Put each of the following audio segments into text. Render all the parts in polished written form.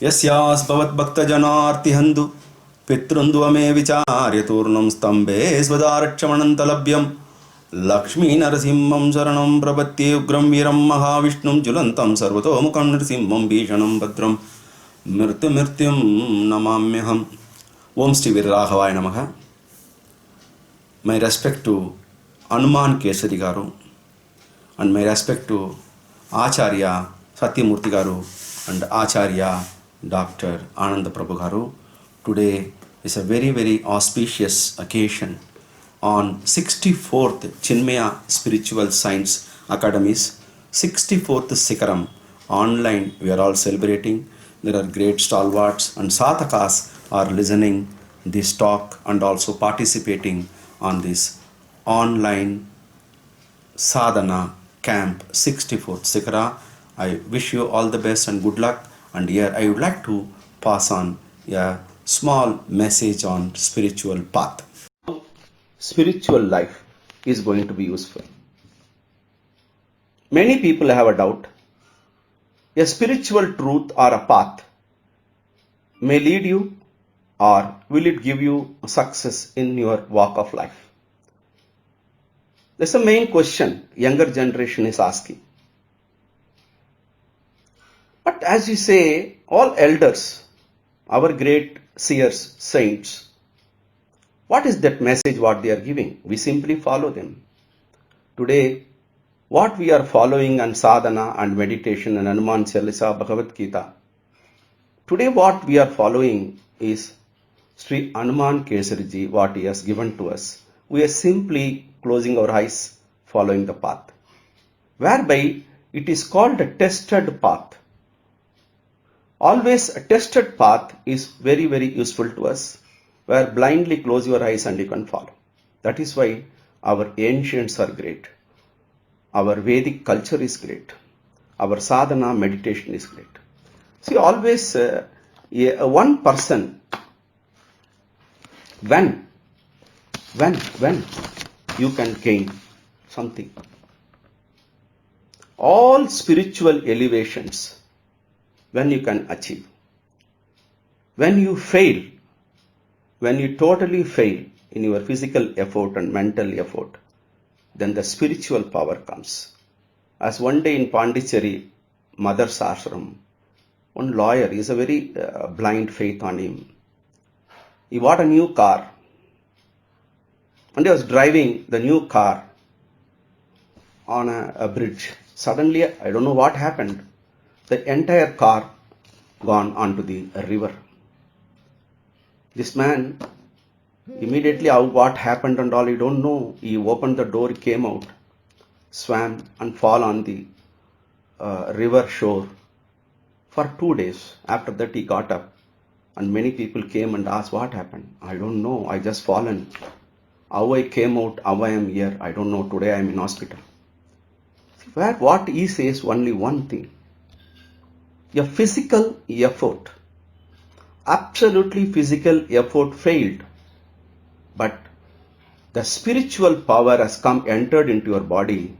यस्यास्भवद्भक्तजनार्तिहन्तु पितृन्द्वमे विचार्य तूर्णं स्तम्भे स्वदारक्षमणन्तलभ्यं लक्ष्मीनरसिंहं शरणं प्रपत्ये उग्रं वीरं महाविष्णुं ज्वलन्तं सर्वतोमुखं नृसिंहं भीषणं भद्रं मृत्युमृत्युं नमाम्यहम्. Om Shri Virraghavaya Namaha. My respect to Hanuman Kesari Garu and my respect to Acharya Satyamurthy Garu and Acharya Dr. Ananda Prabhu Garu. Today is a very, very auspicious occasion on 64th Chinmaya Spiritual Science Academy's 64th Sikaram online. We are all celebrating. There are great stalwarts and Sathakas are listening this talk and also participating on this online sadhana camp 64th Sikara. I wish you all the best and good luck. And here I would like to pass on a small message on spiritual path. Spiritual life is going to be useful. Many people have a doubt. A spiritual truth or a path may lead you, or will it give you success in your walk of life? That's the main question younger generation is asking. But as we say, all elders, our great seers, saints, what is that message what they are giving? We simply follow them. Today, what we are following on sadhana and meditation and Hanuman Chalisa, Bhagavad Gita, today what we are following is Sri Hanuman Kesariji, what he has given to us. We are simply closing our eyes, following the path, whereby it is called a tested path. Always a tested path is very, very useful to us, where blindly close your eyes and you can follow. That is why our ancients are great. Our Vedic culture is great. Our sadhana meditation is great. See, always one person, when you can gain something. All spiritual elevations, when you can achieve. When you fail, when you totally fail in your physical effort and mental effort, then the spiritual power comes. As one day in Pondicherry, Mother's Ashram, one lawyer, is a very blind faith on him. He bought a new car and he was driving the new car on a bridge. Suddenly, I don't know what happened. The entire car gone onto the river. This man, immediately what happened and all, he don't know. He opened the door, came out, swam and fall on the river shore for 2 days. After that he got up and many people came and asked what happened. I don't know, I just fallen. How I came out, how I am here, I don't know. Today I am in hospital. Where what he says only one thing. Your physical effort, absolutely physical effort failed. But the spiritual power has entered into your body.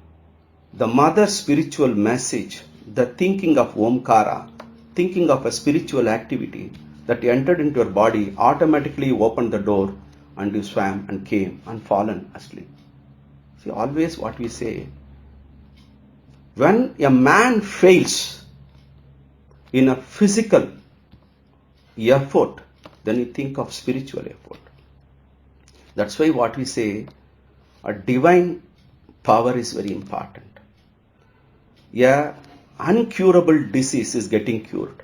The mother spiritual message, the thinking of Omkara, thinking of a spiritual activity that entered into your body, automatically opened the door and you swam and came and fallen asleep. See, always what we say, when a man fails in a physical effort, then you think of spiritual effort. That's why what we say, a divine power is very important. Yeah, uncurable disease is getting cured.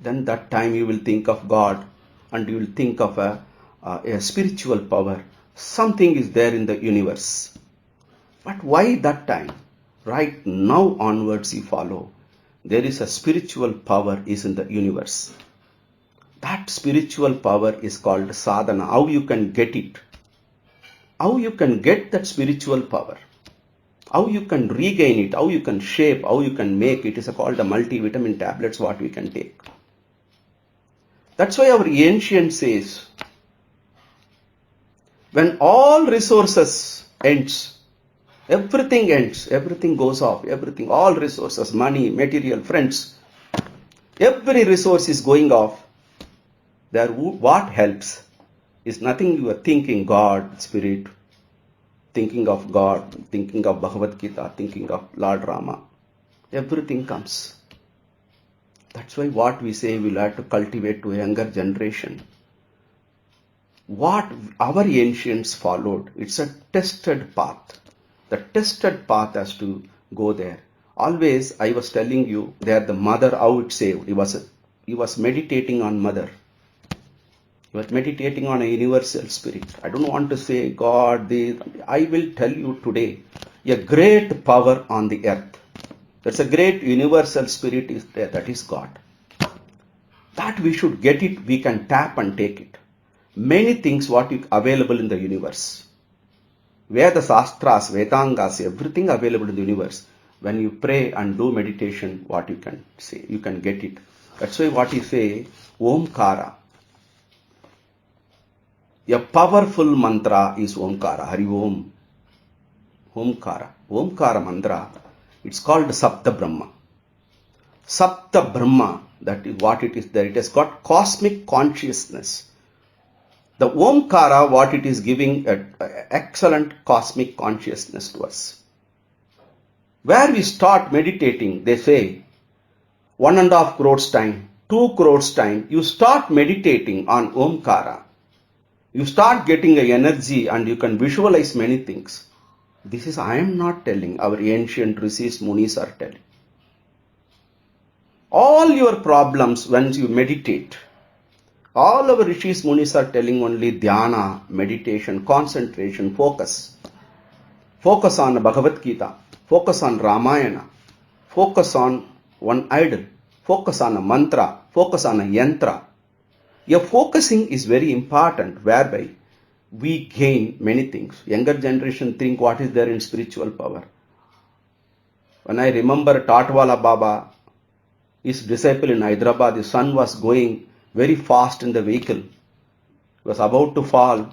Then that time you will think of God and you will think of a spiritual power. Something is there in the universe. But why that time? Right now onwards you follow. There is a spiritual power is in the universe. That spiritual power is called sadhana. How you can get it? How you can get that spiritual power? How you can regain it? How you can shape? How you can make it? Is called the multivitamin tablets what we can take. That's why our ancient says, when all resources ends, everything ends, everything goes off, everything, all resources, money, material, friends, Every resource is going off. There, what helps is nothing you are thinking God, Spirit, thinking of God, thinking of Bhagavad Gita, thinking of Lord Rama. Everything comes. That's why what we say we'll have to cultivate to a younger generation. What our ancients followed, it's a tested path. The tested path has to go there. Always, I was telling you, there the mother, how it saved. He was meditating on mother. He was meditating on a universal spirit. I don't want to say God, I will tell you today, a great power on the earth. There's a great universal spirit is there, that is God. That we should get it, we can tap and take it. Many things what is available in the universe. Veda Sastras, Vedangas, everything available in the universe. When you pray and do meditation, what you can say, you can get it. That's why what you say, Omkara. A powerful mantra is Omkara, Hari Om. Omkara. Omkara mantra, it's called Sapta Brahma. Sapta Brahma, that is what it is there. It has got cosmic consciousness. The Omkara, what it is giving, excellent cosmic consciousness to us. Where we start meditating, they say, 1.5 crores time, 2 crores time, you start meditating on Omkara. You start getting an energy and you can visualize many things. This is, I am not telling, our ancient rishis, munis are telling. All your problems when you meditate, all our rishis, munis are telling only dhyana, meditation, concentration, focus. Focus on Bhagavad Gita, focus on Ramayana, focus on one idol, focus on a mantra, focus on a yantra. Your focusing is very important, whereby we gain many things. Younger generation think what is there in spiritual power. When I remember Tatwala Baba, his disciple in Hyderabad, his son was going very fast in the vehicle. He was about to fall.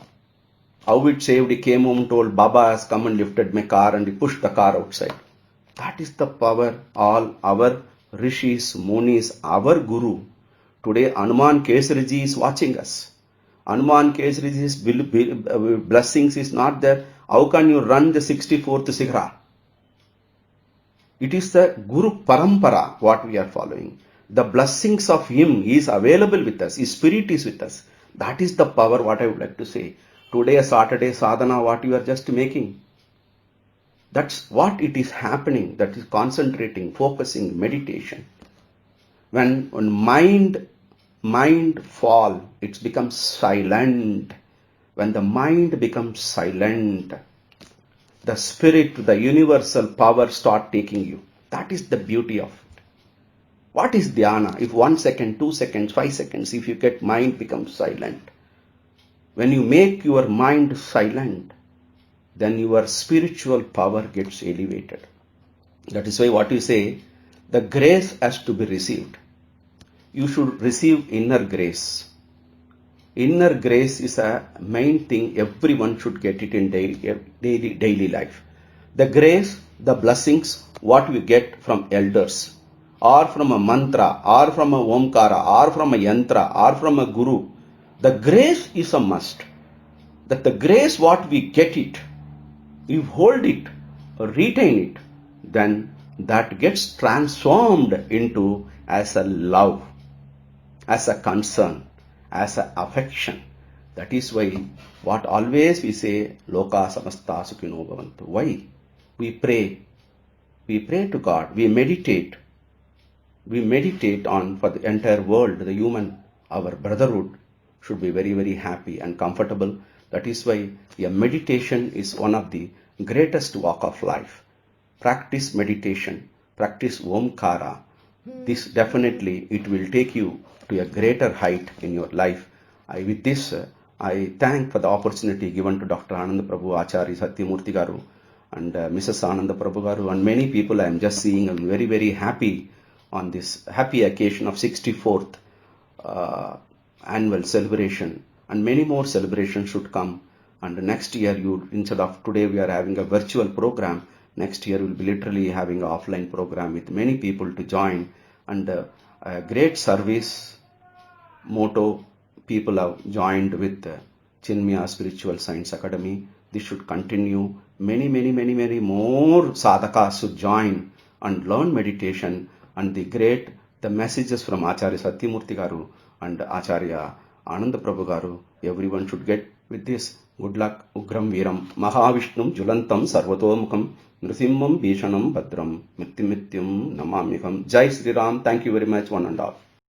How it saved, he came home and told, Baba has come and lifted my car, and he pushed the car outside. That is the power all our rishis, munis, our guru. Today Hanuman Kesariji is watching us. Hanuman Kesariji's blessings is not there. How can you run the 64th Sikhara? It is the Guru Parampara what we are following. The blessings of him is available with us. His spirit is with us. That is the power what I would like to say. Today, Saturday sadhana, what you are just making. That's what it is happening. That is concentrating, focusing, meditation. When mind fall, it becomes silent. When the mind becomes silent, the spirit, the universal power start taking you. That is the beauty of it. What is dhyana? If 1 second, 2 seconds, 5 seconds, if you get mind becomes silent. When you make your mind silent, then your spiritual power gets elevated. That is why what you say, the grace has to be received. You should receive inner grace. Inner grace is a main thing, everyone should get it in daily life. The grace, the blessings, what we get from elders, or from a mantra, or from a omkara, or from a yantra, or from a guru. The grace is a must. That the grace what we get it, you hold it, or retain it, then that gets transformed into as a love, as a concern, as an affection. That is why what always we say, Loka samasta sukhino bhavantu. Why? We pray to God, we meditate on for the entire world, the human, our brotherhood should be very, very happy and comfortable. That is why a meditation is one of the greatest walk of life. Practice meditation, practice Omkara. This definitely, it will take you to a greater height in your life. With this, I thank for the opportunity given to Dr. Ananda Prabhu Acharya Satyamurthy Garu and Mrs. Ananda Prabhu Garu and many people I am just seeing. I am very, very happy on this happy occasion of 64th annual celebration, and many more celebrations should come. And next year, instead of today we are having a virtual program, next year we will be literally having an offline program with many people to join. And a great service motto. People have joined with Chinmaya Spiritual Science Academy. This should continue. Many more sadhakas should join and learn meditation, and the messages from Acharya Satyamurti Garu and Acharya Ananda Prabhu Garu, everyone should get with this. Good luck. Ugram Viram Mahavishnum Julantam Sarvatomukam Nrsimham Bhishanam Badram Mrityum Namamikam. Jai Sri Ram. Thank you very much, one and all.